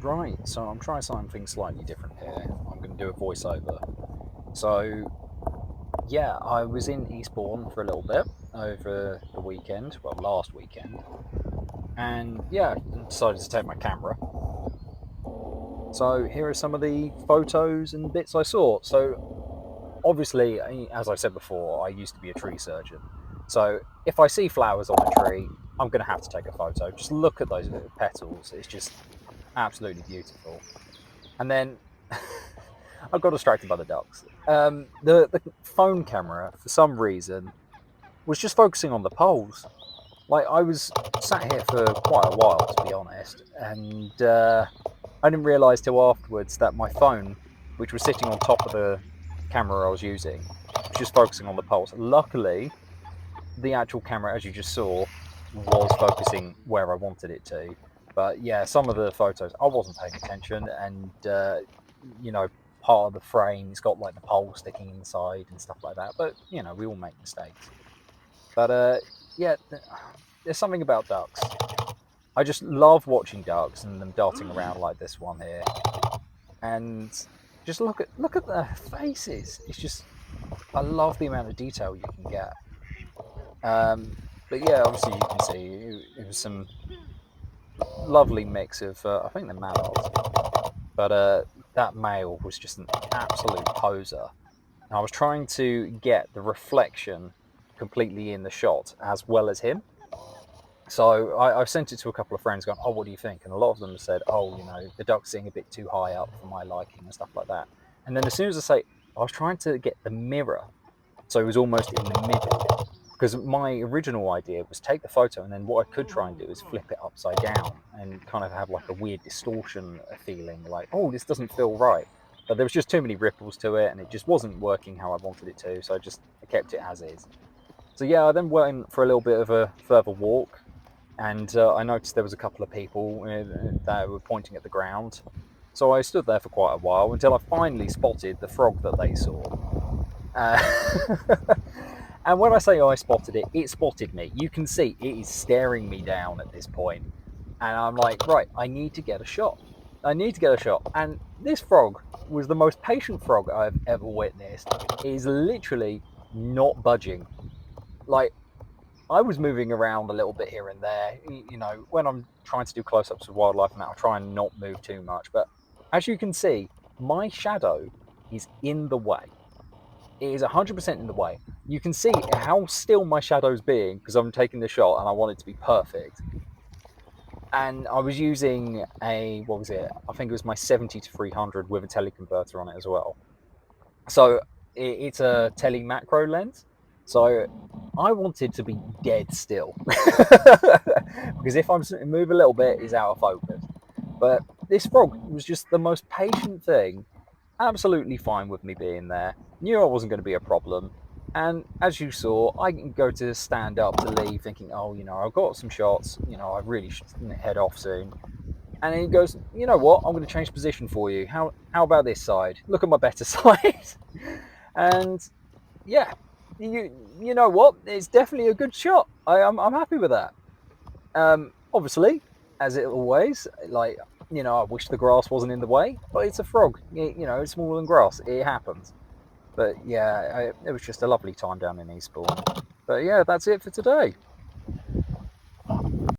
Right, so I'm trying something slightly different here. I'm going to do a voiceover. So, yeah, I was in Eastbourne for a little bit over the weekend, well, last weekend, and yeah, decided to take my camera. So, here are some of the photos and bits I saw. So, obviously, as I said before, I used to be a tree surgeon. So, if I see flowers on a tree, I'm going to have to take a photo. Just look at those little petals, it's just absolutely beautiful. And then I got distracted by the ducks. The phone camera, for some reason, was just focusing on the poles. Like I was sat here for quite a while, to be honest, and I didn't realise till afterwards that my phone, which was sitting on top of the camera I was using, was just focusing on the poles. Luckily, the actual camera, as you just saw, was focusing where I wanted it to. But yeah, some of the photos I wasn't paying attention, and you know, part of the frame it's got like the pole sticking inside and stuff like that. But you know, we all make mistakes. But yeah, there's something about ducks. I just love watching ducks and them darting around like this one here, and just look at their faces. It's just I love the amount of detail you can get. But yeah, obviously you can see it was some lovely mix of I think they're mallards, but that male was just an absolute poser. And I was trying to get the reflection completely in the shot as well as him. So I've sent it to a couple of friends, going, "Oh, what do you think?" And a lot of them have said, "Oh, you know, the duck's sitting a bit too high up for my liking and stuff like that." And then as soon as I say, I was trying to get the mirror, so it was almost in the middle, because my original idea was take the photo and then what I could try and do is flip it upside down and kind of have like a weird distortion feeling, like, oh, this doesn't feel right. But there was just too many ripples to it and it just wasn't working how I wanted it to, so I kept it as is. So yeah, I then went for a little bit of a further walk, and I noticed there was a couple of people that were pointing at the ground. So I stood there for quite a while until I finally spotted the frog that they saw. Uh, and when I say I spotted it, it spotted me. You can see it is staring me down at this point. And I'm like, right, I need to get a shot. I need to get a shot. And this frog was the most patient frog I've ever witnessed. It is literally not budging. Like, I was moving around a little bit here and there. You know, when I'm trying to do close ups of wildlife and that, I try and not move too much. But as you can see, my shadow is in the way. It is 100% in the way. You can see how still my shadow's being because I'm taking the shot and I want it to be perfect. And I was using what was it? I think it was my 70 to 300 with a teleconverter on it as well. So it's a tele macro lens. So I wanted to be dead still because if I move a little bit, it's out of focus. But this frog was just the most patient thing, absolutely fine with me being there. Knew I wasn't going to be a problem. And as you saw, I can go to stand up to leave thinking, oh, you know, I've got some shots, you know, I really should head off soon. And he goes, you know what, I'm going to change position for you. How about this side? Look at my better side. And yeah, you know what, it's definitely a good shot. I'm happy with that. Obviously, as it always, like, you know, I wish the grass wasn't in the way, but it's a frog. You know, it's smaller than grass. It happens. But yeah, it was just a lovely time down in Eastbourne. But yeah, that's it for today.